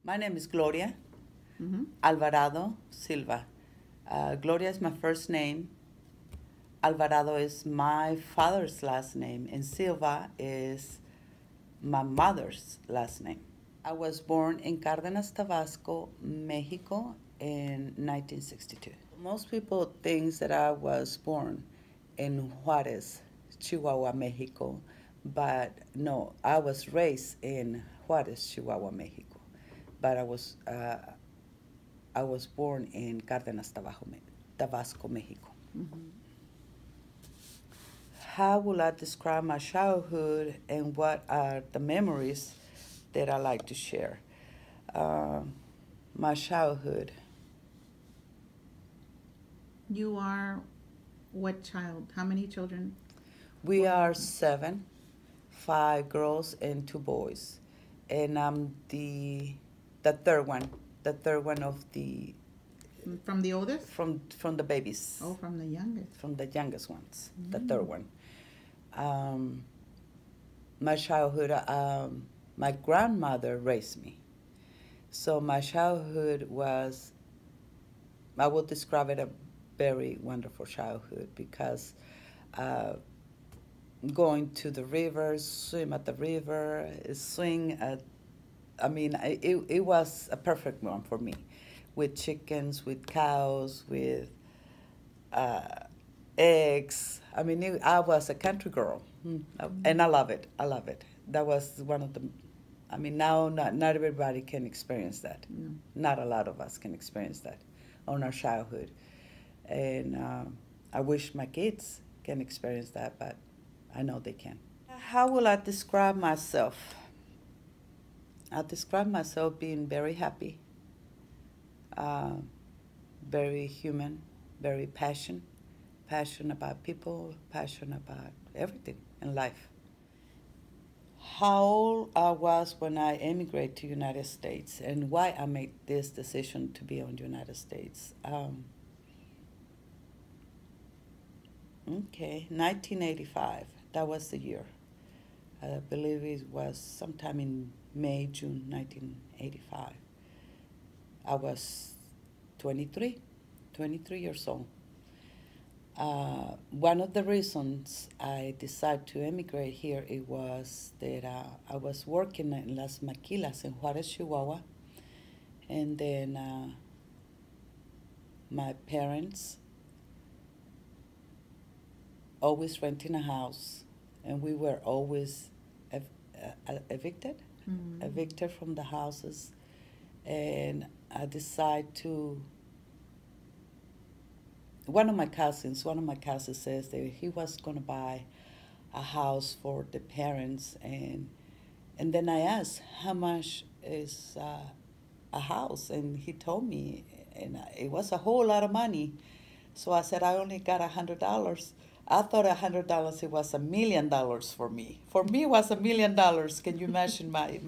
My name is Gloria Mm-hmm. Alvarado Silva. Gloria is my first name. Alvarado is my father's last name, and Silva is my mother's last name. I was born in Cárdenas, Tabasco, Mexico in 1962. Most people think that I was born in Juarez, Chihuahua, Mexico, but no, I was raised in Juarez, Chihuahua, Mexico, but I was born in Cárdenas, Tabasco, Mexico. Mm-hmm. How will I describe my childhood and what are the memories that I like to share? Uh, my childhood. You are what child? How many children We were are you? seven, five girls and two boys, and I'm the third one of the From the oldest? from the babies, Oh, from the youngest. from the youngest ones, the third Mm. one. Um, my childhood, my grandmother raised me. So my childhood was, I would describe it a very wonderful childhood because uh, going to the river, swim at the river, swing at, it was a perfect one for me with chickens, with cows, with uh, eggs. I was a country girl, and I love it. I love it. That was one of the. Now not everybody can experience that. No. Not a lot of us can experience that on our childhood, and I wish my kids can experience that, but I know they can. How will I describe myself? I describe myself being very happy, uh, very human, very passion about people, passion about everything in life. How old I was when I immigrated to United States and why I made this decision to be on the United States. Okay, 1985. That was the year. I believe it was sometime in May, June 1985. I was 23, 23 years old. One of the reasons I decided to emigrate here it was that I was working in Las Maquilas in Juarez, Chihuahua, and then my parents always renting a house, and we were always ev- evicted, Mm. evicted from the houses, and I decided to. One of my cousins says that he was going to buy a house for the parents, and then I asked how much is a house, and he told me, and it was a whole lot of money. So I said I only got $100. I thought $100 it was $1 million for me. For me, it was $1 million. Can you imagine my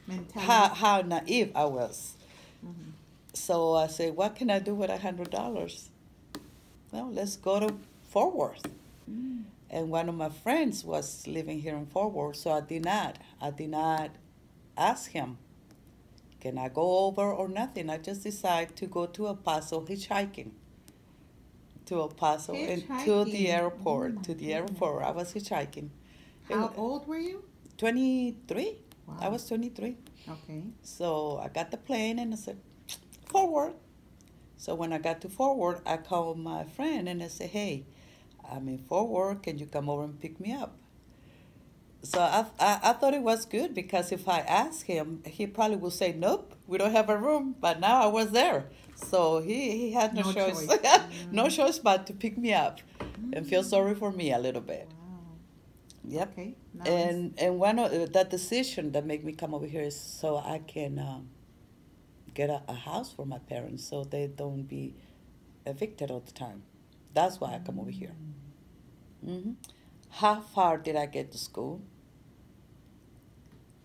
Mentality. how naive I was? Mm-hmm. So I said, what can I do with $100? Well, let's go to Fort Worth. Mm. And one of my friends was living here in Fort Worth, so I did not ask him, can I go over or nothing. I just decided to go to El Paso hitchhiking. To El Paso and to the Hitchhiking. Oh airport. my To the goodness. airport. I was hitchhiking. It How was old were you? 23. I Wow. was 23. Okay. So I got the plane and I said, forward. So when I got to forward, I called my friend and I said, hey, I'm in forward. Can you come over and pick me up? So I thought it was good because if I asked him, he probably would say, nope, we don't have a room. But now I was there. So he had no No choice, choice. no choice but to pick me up and feel Mm. sorry for me a little bit. Wow. Yep. Okay. Now it's. And one of that decision that made me come over here is so I can get a house for my parents so they don't be evicted all the time. That's why I come over here. Mm. Hmm. How far did I get to school?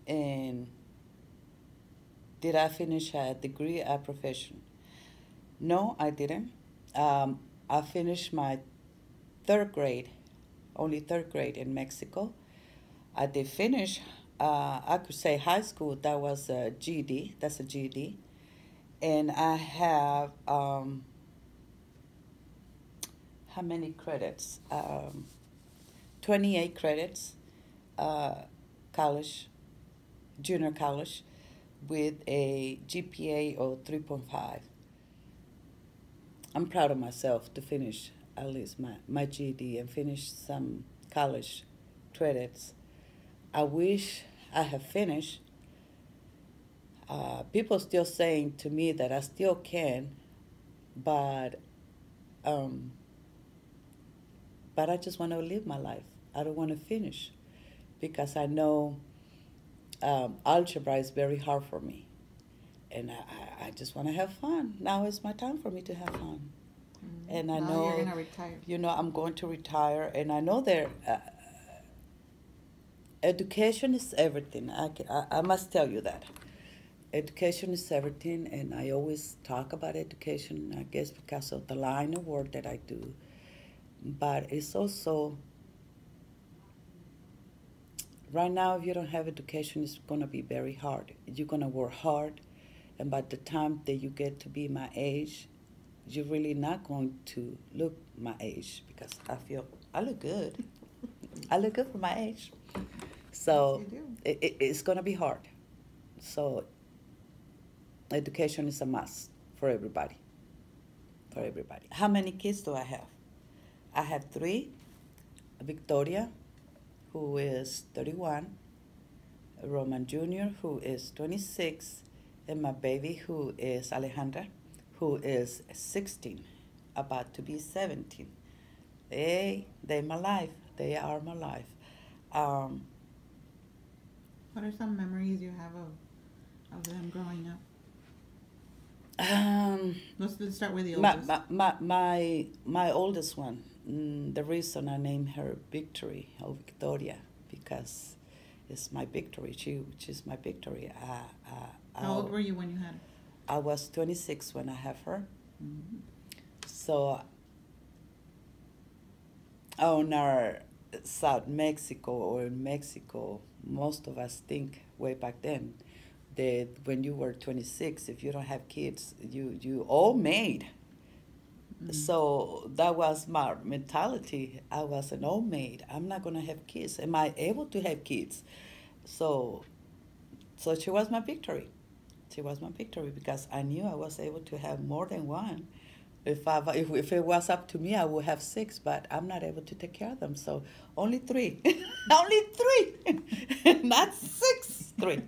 And did I finish a degree, a profession? No, I didn't. I finished my third grade, only third grade in Mexico. I did finish I could say high school, that was a GED. That's a GED. And I have, how many credits? 28 credits, uh, college, junior college, with a GPA of 3.5. I'm proud of myself to finish at least my GED and finish some college credits. I wish I have finished. People still saying to me that I still can, but um, but I just want to live my life. I don't want to finish because I know algebra is very hard for me, and I just want to have fun. Now is my time for me to have fun, and I Now know you're gonna retire. I'm going to retire, and I know there. Education is everything. I must tell you that. Education is everything, and I always talk about education, I guess, because of the line of work that I do. But it's also, right now, if you don't have education, it's going to be very hard. You're going to work hard, and by the time that you get to be my age, you're really not going to look my age because I feel I look good. I look good for my age. So Yes, you do. it's going to be hard. So education is a must for everybody. For everybody. How many kids do I have? I have three. Victoria, who is 31, Roman Jr., who is 26, and my baby, who is Alejandra, who is 16, about to be 17. They my life. They are my life. Um, What are some memories you have of them growing up? um, Let's start with the my, oldest. my oldest one, the reason I named her Victory or Victoria, because it's my victory. She's my victory. How old were you when you had her? I was 26 when I have her. Mm-hmm. So on our South Mexico or in Mexico, most of us think way back then that when you were 26, if you don't have kids, you all made. Mm-hmm. So that was my mentality. I was an old maid. I'm not gonna have kids. Am I able to have kids? So so she was my victory. She was my victory because I knew I was able to have more than one. If it was up to me, I would have six, but I'm not able to take care of them. So only three, only three, not six, three.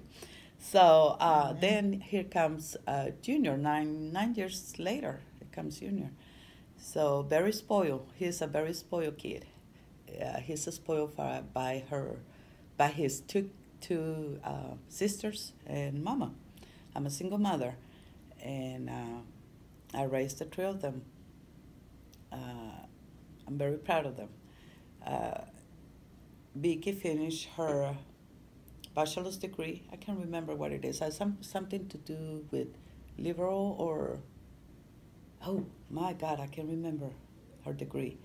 So then here comes Junior. 9 years later, here comes Junior. So very spoiled. He's a very spoiled kid. He's spoiled by his two sisters and mama. I'm a single mother, and I raised the three of them. I'm very proud of them. Uh, Vicky finished her bachelor's degree. I can't remember what it is. It has something to do with liberal or, oh my God, I can't remember her degree.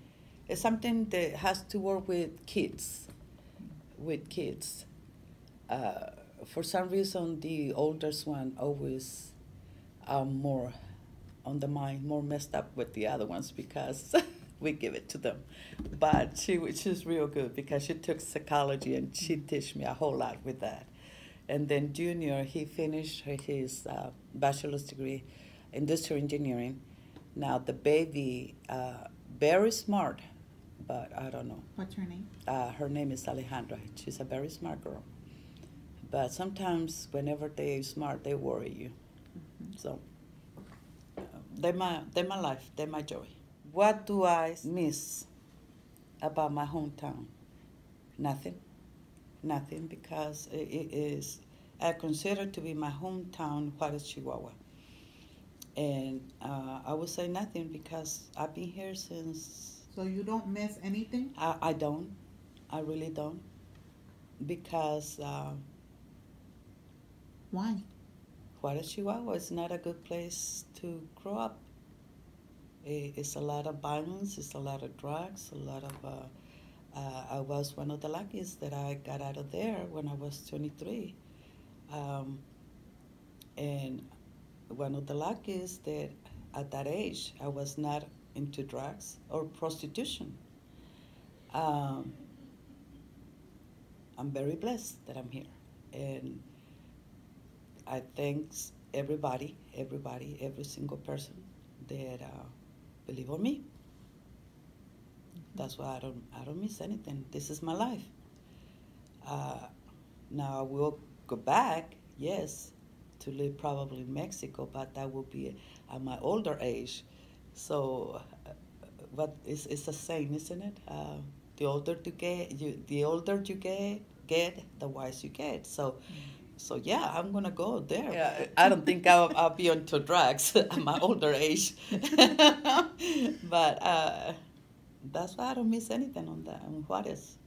It's something that has to work with kids. With kids. For some reason, the oldest one always more on the mind, more messed up with the other ones because we give it to them. But she's real good because she took psychology and she teach me a whole lot with that. And then Junior, he finished his bachelor's degree, industrial engineering. Now the baby, very smart, but I don't know. What's her name? Her name is Alejandra. She's a very smart girl. But sometimes, whenever they're smart, they worry you. Mm-hmm. So they're my life. They're my joy. What do I miss about my hometown? Nothing. Nothing, because it is, I consider to be my hometown, Juarez, Chihuahua. And I would say nothing because I've been here since. So you don't miss anything? I don't. I really don't. Because Why? Juarez, Chihuahua is not a good place to grow up. It's a lot of violence, it's a lot of drugs, a lot of I was one of the luckiest that I got out of there when I was 23. And one of the luckiest that at that age I was not into drugs or prostitution. Um, I'm very blessed that I'm here. And I thank everybody, every single person that believe on me. That's why I don't miss anything. This is my life. Now I will go back, yes, to live probably in Mexico, but that will be at my older age. So, what is it's a saying, isn't it? The older you get, the wise you get. So yeah, I'm gonna go there. Yeah, I don't think I'll be onto drugs at my older age, but that's why I don't miss anything on that. And Juarez,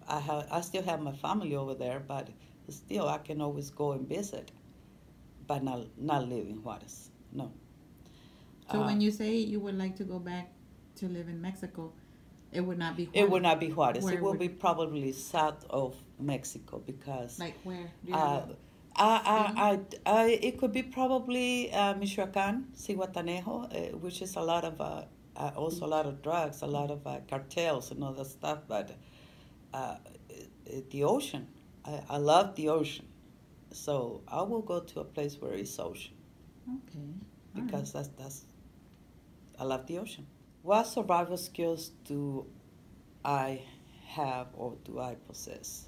I still have my family over there, but still I can always go and visit, but not live in Juarez. No. So when you say you would like to go back to live in Mexico, it would not be Juarez. It would not be Juarez. Where It will be probably south of Mexico because. Like where? Do you have it could be probably Michoacan, Cihuatanejo, which is a lot of also a lot of drugs, a lot of cartels and all that stuff. But the ocean, I love the ocean, so I will go to a place where it's ocean. Okay. Because that's I love the ocean. What survival skills do I have or do I possess?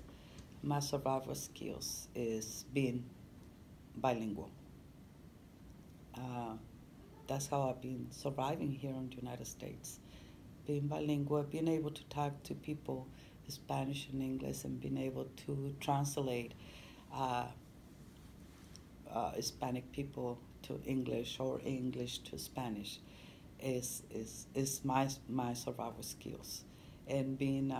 My survival skills is being bilingual. That's how I've been surviving here in the United States. Being bilingual, being able to talk to people Spanish and English, and being able to translate Hispanic people to English or English to Spanish is my survival skills. And being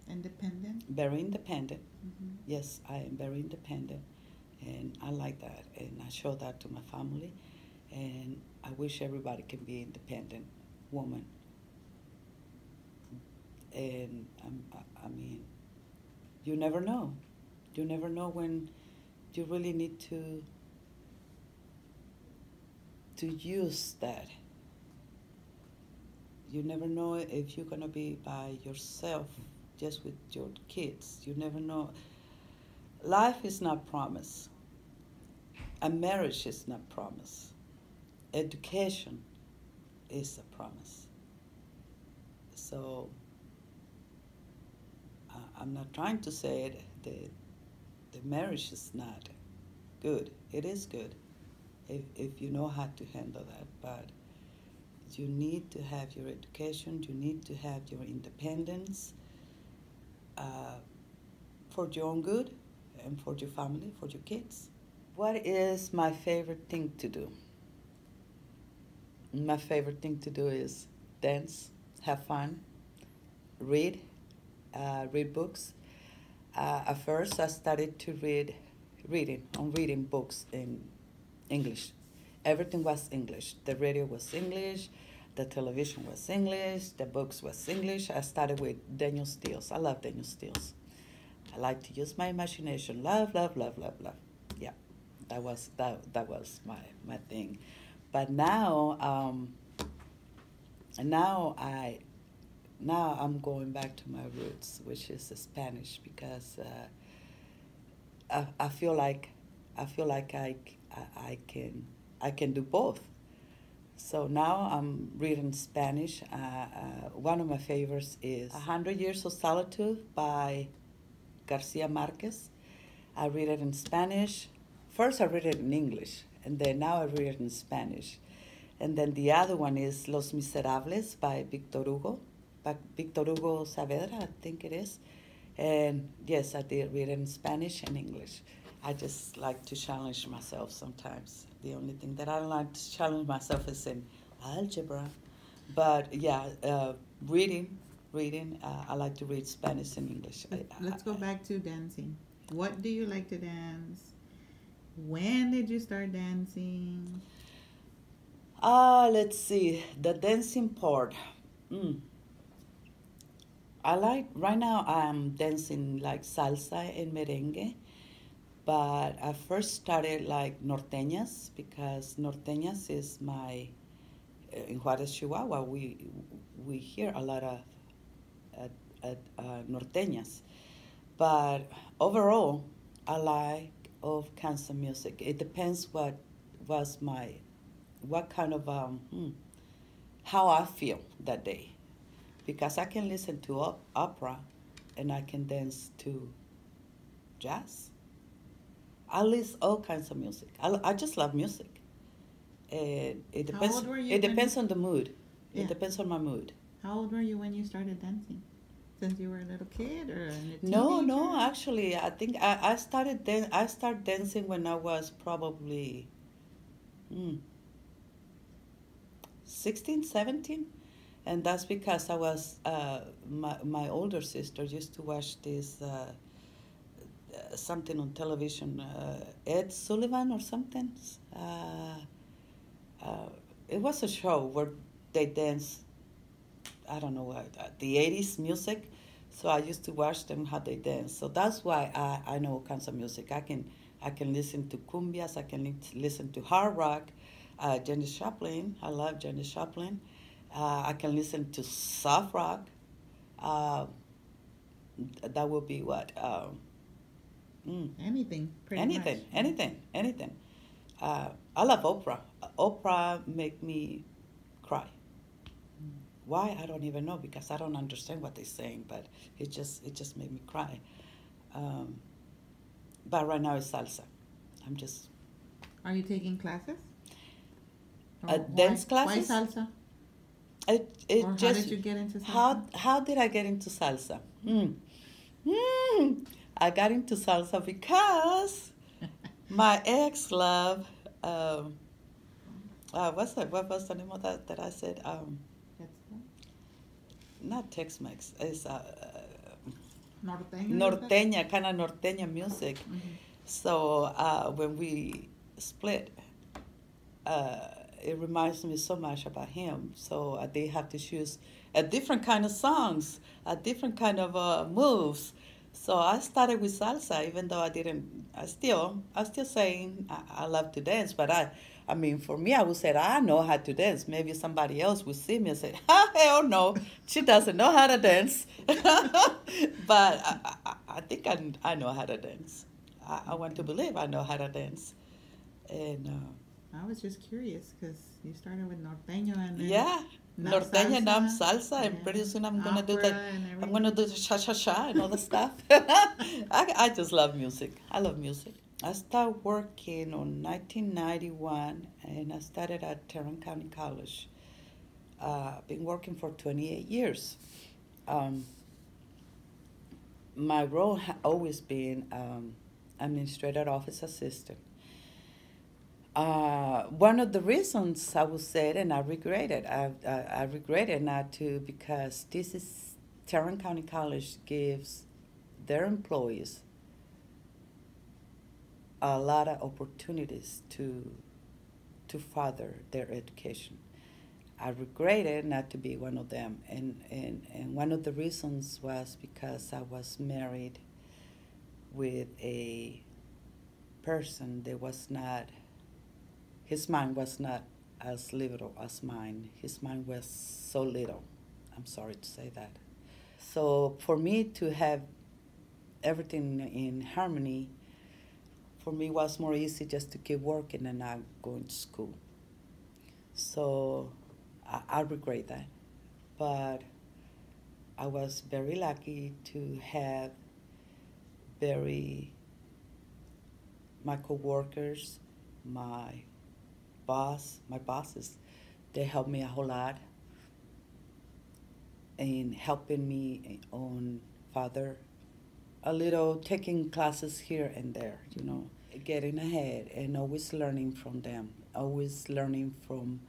independent? Very independent. Mm-hmm. Yes, I am very independent, and I like that, and I show that to my family, and I wish everybody can be independent woman. And I mean, you never know. You never know when you really need to use that. You never know if you're gonna be by yourself, just with your kids. You never know. Life is not promised. A marriage is not promised. Education is a promise. So I'm not trying to say that the marriage is not good. It is good if you know how to handle that, but you need to have your education, you need to have your independence for your own good and for your family, for your kids. What is my favorite thing to do? My favorite thing to do is dance, have fun, read books. At first, I started to reading books in English. Everything was English. The radio was English, the television was English, the books was English. I started with Daniel Steele's. I love Daniel Steele's. I like to use my imagination. Love, love, love, love, love. Yeah, that was my thing. But now I'm going back to my roots, which is Spanish, because I feel like I can do both. So now I'm reading Spanish. One of my favorites is 100 Years of Solitude by Garcia Marquez. I read it in Spanish. First I read it in English, and then now I read it in Spanish. And then the other one is Los Miserables by Victor Hugo Saavedra, I think it is. And yes, I did read it in Spanish and English. I just like to challenge myself sometimes. The only thing that I don't like to challenge myself is in algebra. But yeah, reading. I like to read Spanish and English. Let's go back to dancing. What do you like to dance? When did you start dancing? Let's see. The dancing part. I like right now. I'm dancing like salsa and merengue, but I first started like norteñas because norteñas is my in Juarez, Chihuahua. We hear a lot of norteñas, but overall, I like of kinds of music. It depends was my what kind of how I feel that day, because I can listen to opera, and I can dance to jazz. I listen all kinds of music. I just love music. It How depends. old were you It when? depends on the mood. It Yeah. depends on my mood. How old were you when you started dancing? Since you were a little kid or a No, teenager? no. Actually, I think I started dancing when I was probably mm, 16, 17. And that's because I was my older sister used to watch this something on television, Ed Sullivan or something. Uh, uh, it was a show where they dance. I don't know what the '80s music. So I used to watch them how they dance. So that's why I know all kinds of music. I can listen to cumbias. I can listen to hard rock. Janis Joplin. I love Janis Joplin. I can listen to soft rock. Uh, that would be what Anything, pretty much. anything, anything, anything. I love opera. Opera make me cry. Why I don't even know because I don't understand what they're saying, but it just made me cry. Um, but right now it's salsa. I'm just Are you taking classes? Or dance why classes. salsa? It Or how just did you get into salsa? how did I get into salsa? I got into salsa because my ex love. What's that? What was the name of that I said? That's what? Not Tex-Mex. It's Norteño, you said? norteña, kind of norteña music. Mm-hmm. So when we split, it reminds me so much about him. So they have to choose a different kind of songs, a different kind of moves. So I started with salsa, even though I didn't. I'm still saying I love to dance, but I mean, for me, I would say I know how to dance. Maybe somebody else would see me and say, "Ah, hell no, she doesn't know how to dance." But I think I know how to dance. I want to believe I know how to dance, and. I was just curious because you started with norteño and then Yeah, now norteña, now salsa, salsa, and pretty yeah, soon I'm gonna do opera that. and I'm gonna everything. do the cha cha cha and all the stuff. I just love music. I love music. I started working on 1991, and I started at Tarrant County College. I've been working for 28 years. Um, my role always been administrative office assistant. One of the reasons I would say it, and I regret it, I regret it not to because this is Tarrant County College gives their employees a lot of opportunities to further their education. I regretted not to be one of them, and one of the reasons was because I was married with a person that was not, his mind was not as little as mine. His mind was so little. I'm sorry to say that. So for me to have everything in harmony, for me was more easy just to keep working and not going to school. So I regret that. But I was very lucky to have very my coworkers, my my bosses, they helped me a whole lot in helping me on further a little, taking classes here and there, getting ahead and always learning from them, always learning from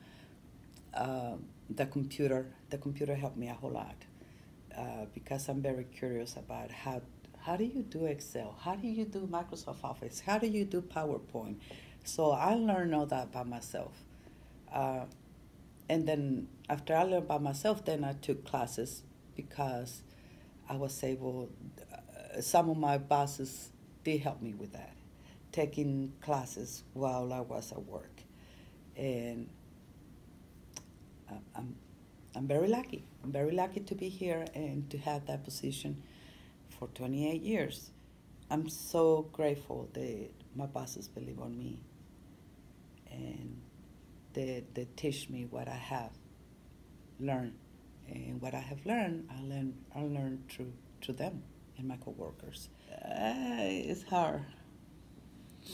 the computer. The computer helped me a whole lot because I'm very curious about how do you do Excel? How do you do Microsoft Office? How do you do PowerPoint? So I learned all that by myself. Uh, and then after I learned by myself, then I took classes because I was able, some of my bosses did help me with that, taking classes while I was at work. And I'm, I'm very lucky. I'm very lucky to be here and to have that position for 28 years. I'm so grateful that my bosses believe on me and they teach me what I have learned. And what I have learned, I learned through them and my coworkers. It's hard.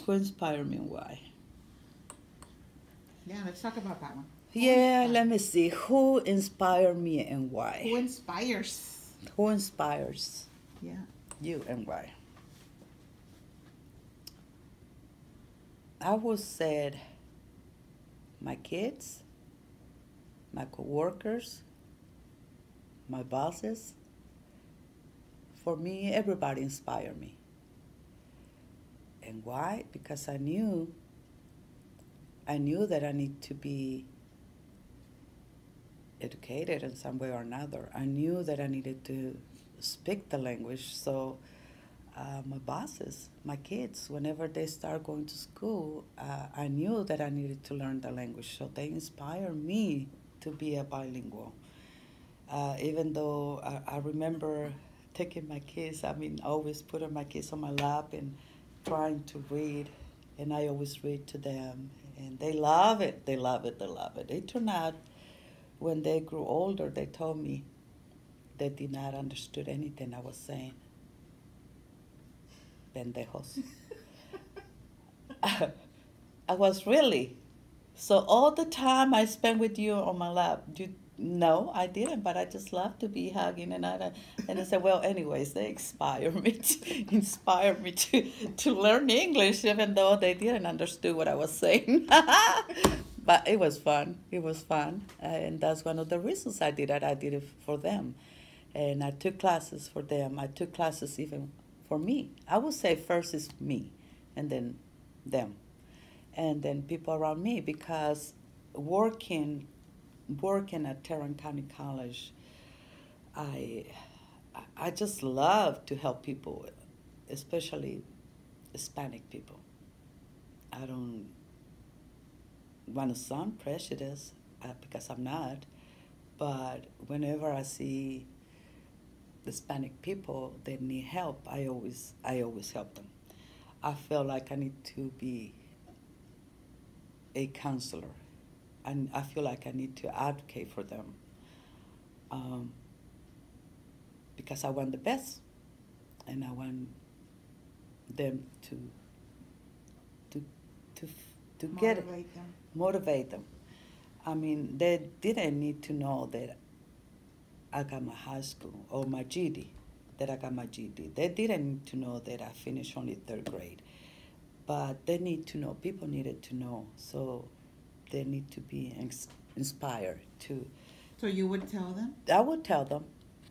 Who inspired me and why? Yeah, let's talk about that one. Yeah, let me see. Who inspired me and why? Who inspires? Who inspires Yeah. you and why? I would say my kids, my coworkers, my bosses. For me, everybody inspired me. And why? Because I knew that I need to be educated in some way or another. I knew that I needed to speak the language. So my bosses, my kids, whenever they start going to school, I knew that I needed to learn the language. So they inspired me to be a bilingual. Even though I remember taking my kids, always putting my kids on my lap and trying to read, and I always read to them, and they love it. They love it. They love it. They turn out, when they grew older, they told me they did not understood anything I was saying. Pendejos. I was really. So all the time I spent with you on my lap, no, I didn't, but I just love to be hugging, and I said, well, anyways, they inspired me to learn English, even though they didn't understand what I was saying. But it was fun. It was fun, and that's one of the reasons I did it. I did it for them, and I took classes for them. I took classes even for me. I would say first is me, and then them, and then people around me, because working at Tarrant County College, I just love to help people, especially Hispanic people. I don't want to sound prejudiced because I'm not, but whenever I see Hispanic people that need help, I always help them. I feel like I need to be a counselor, and I feel like I need to advocate for them, because I want the best, and I want them to to to get it, Motivate them. motivate them. They didn't need to know that I got my high school or my GED, that I got my GED. They didn't need to know that I finished only third grade, but they need to know. People needed to know, so they need to be inspired to. So you would tell them? I would tell them,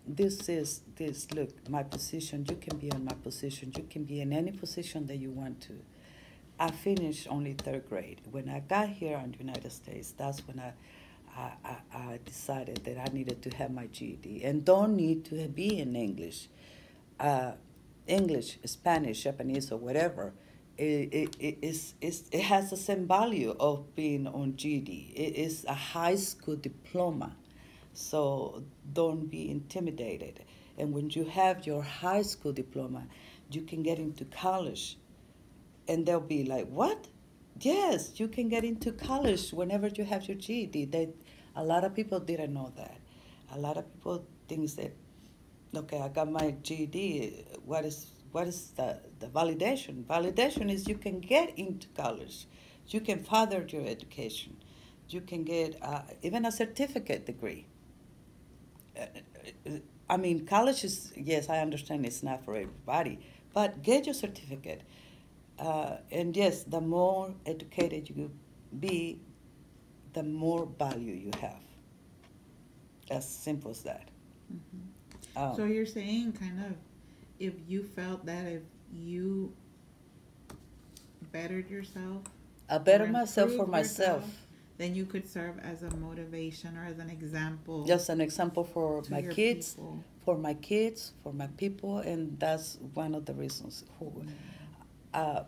look, my position, you can be in my position, you can be in any position that you want to. I finished only third grade. When I got here in the United States, that's when I decided that I needed to have my GED and don't need to be in English. English, Spanish, Japanese, or whatever. It has the same value of being on GED. It is a high school diploma. So don't be intimidated. And when you have your high school diploma, you can get into college. And they'll be like, what? Yes, you can get into college whenever you have your GED. A lot of people didn't know that. A lot of people think that, okay, I got my GED. What is the validation? Validation is you can get into college. You can further your education. You can get even a certificate degree. College is, yes, I understand it's not for everybody, but get your certificate. And yes, the more educated you be, the more value you have. As simple as that. Mm-hmm. So you're saying kind of, if you felt that if you bettered yourself, I better myself for myself. Yourself, then you could serve as a motivation or as an example Just an example for to my your kids, people. for my people, and that's one of the reasons. Uh,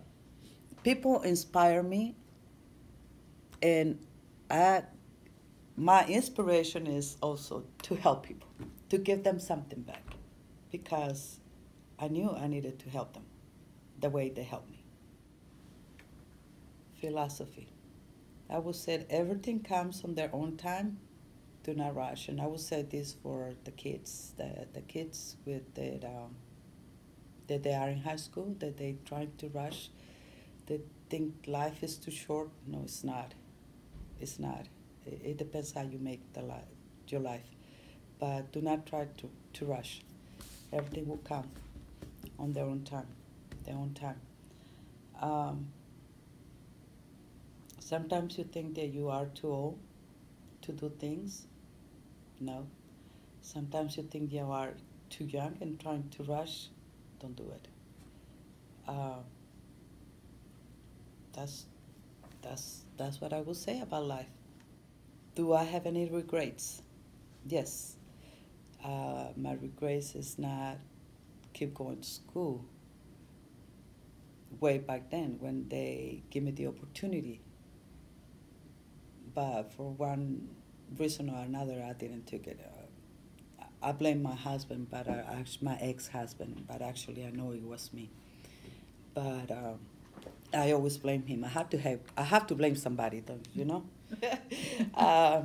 People inspire me, and I, my inspiration is also to help people, to give them something back, because I knew I needed to help them the way they helped me. Philosophy. I would say everything comes on their own time. Do not rush. And I would say this for the kids, the kids with that they are in high school, that they trying to rush, they think life is too short. No, it's not. It's not. It depends how you make your life. But do not try to rush. Everything will come on their own time. Their own time. Um, Sometimes you think that you are too old to do things. No. Sometimes you think you are too young and trying to rush. Don't do it. Uh, that's that's what I would say about life. Do I have any regrets? Yes. My regrets is not keep going to school way back then when they give me the opportunity. But for one reason or another, I didn't take it. I blame my husband, but my ex-husband, but actually I know it was me. But I always blame him. I have to blame somebody, don't you know? uh,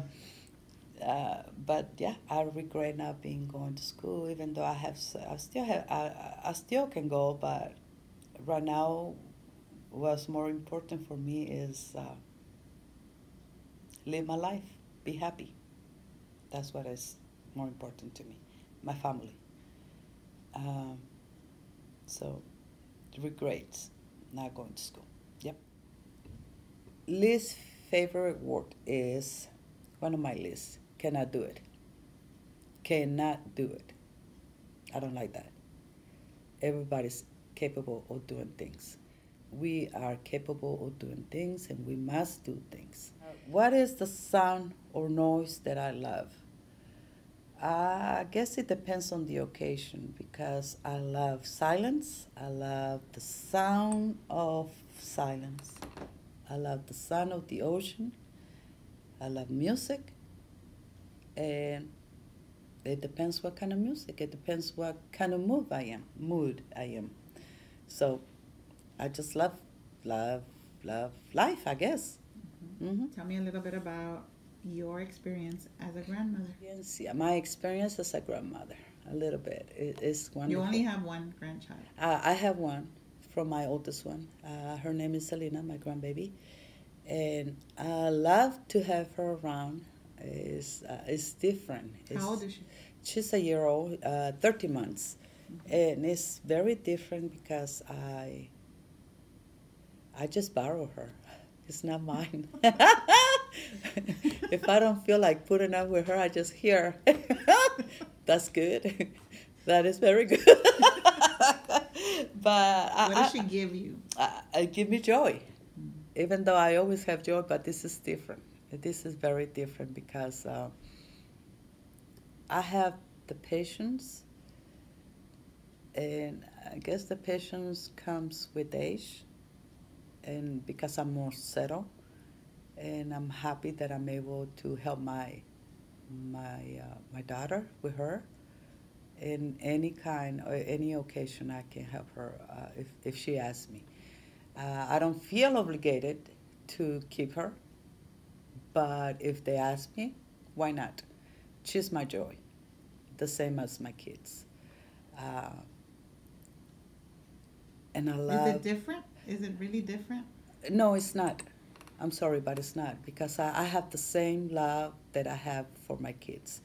but yeah, I regret not being going to school, even though I still can go. But right now, what's more important for me is live my life, be happy. That's what is more important to me, my family. Um, so, regrets not going to school. Yep. Least favorite word is one of my lists. Cannot do it. Cannot do it. I don't like that. Everybody's capable of doing things. We are capable of doing things and we must do things. What is the sound or noise that I love? I guess it depends on the occasion because I love silence. I love the sound of silence. I love the sound of the ocean. I love music. And it depends what kind of music. It depends what kind of mood I am. So I just love life, I guess. Mm-hmm. Tell me a little bit about your experience as a grandmother. Yes, yeah, my experience as a grandmother, a little bit. It's wonderful. You only have one grandchild. I have one from my oldest one. Her name is Selena, my grandbaby. And I love to have her around. It's different. How old is she? She's a year old, 30 months. Mm-hmm. And it's very different because I just borrow her. It's not mine. If I don't feel like putting up with her, I just hear. That's good. That is very good. But what does she give you? I give me joy. Even though I always have joy, but this is different. This is very different because I have the patience, and I guess the patience comes with age, and because I'm more settled, and I'm happy that I'm able to help my daughter with her. In any kind or any occasion, I can help her if she asks me. I don't feel obligated to keep her, but if they ask me, why not? She's my joy, the same as my kids. Uh, and I love. Is it different? Is it really different? No, it's not. I'm sorry, but it's not because I have the same love that I have for my kids.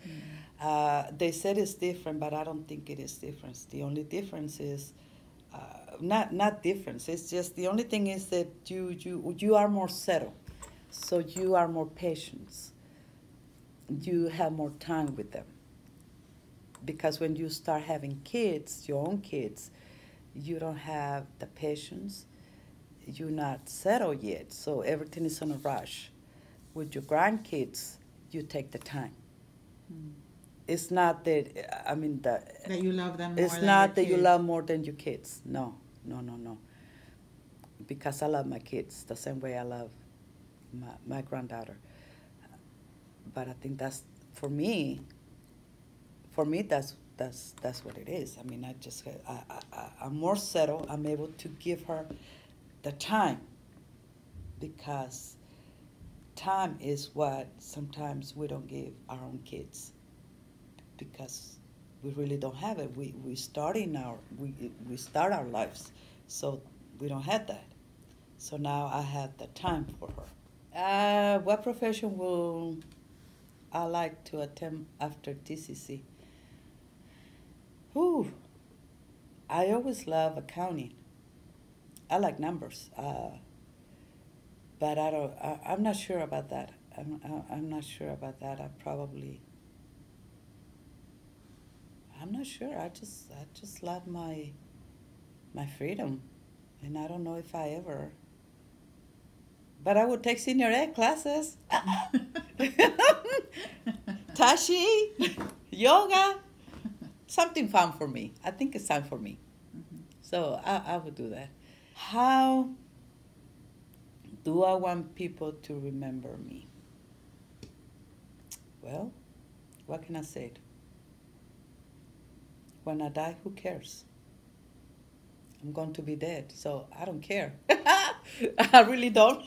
They said it's different, but I don't think it is different. The only difference is not difference. It's just the only thing is that you are more settled, so you are more patient. You have more time with them because when you start having kids, your own kids, you don't have the patience. You're not settled yet, so everything is on a rush. with your grandkids, you take the time. Mm. It's not that, I mean, That you love them more it's than not your that you kids. love more than your kids. No, no, no, no. Because I love my kids the same way I love my granddaughter. But I think that's, for me, that's what it is. I mean, I'm more settled. I'm able to give her the time, because time is what sometimes we don't give our own kids, because we really don't have it. We start our lives, so we don't have that. So now I have the time for her. What profession will I like to attempt after TCC? Whew, I always love accounting. I like numbers, but I don't. I'm not sure about that. I'm not sure about that. I'm not sure. I just love my freedom, and I don't know if I ever. But I would take senior ed classes. Tashi, yoga, something fun for me. I think it's time for me. Mhm. So I would do that. How do I want people to remember me? Well, what can I say? When I die, who cares? I'm going to be dead, so I don't care. I really don't.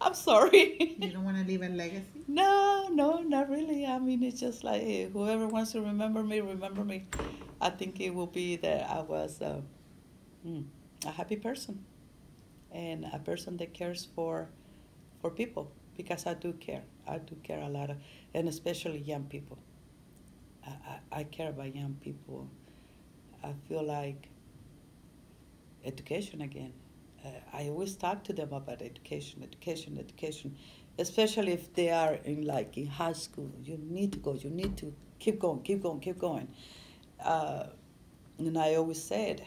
I'm sorry. You don't want to leave a legacy? No, no, not really. I mean, it's just like, whoever wants to remember me, remember me. I think it will be that I was a happy person, and a person that cares for people, because I do care. I do care a lot, and especially young people. I care about young people. I feel like education again. I always talk to them about education, education, education, especially if they are in high school. You need to go. You need to keep going, keep going, keep going. Uh, and I always said,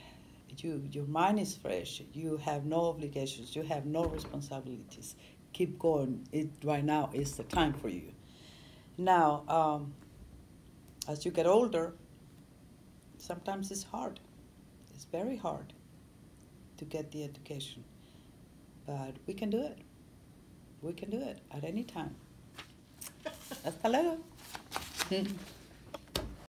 your mind is fresh. You have no obligations. You have no responsibilities. Keep going. Right now is the time for you. Now, as you get older, sometimes it's hard. It's very hard to get the education. But we can do it. We can do it at any time. Hasta luego.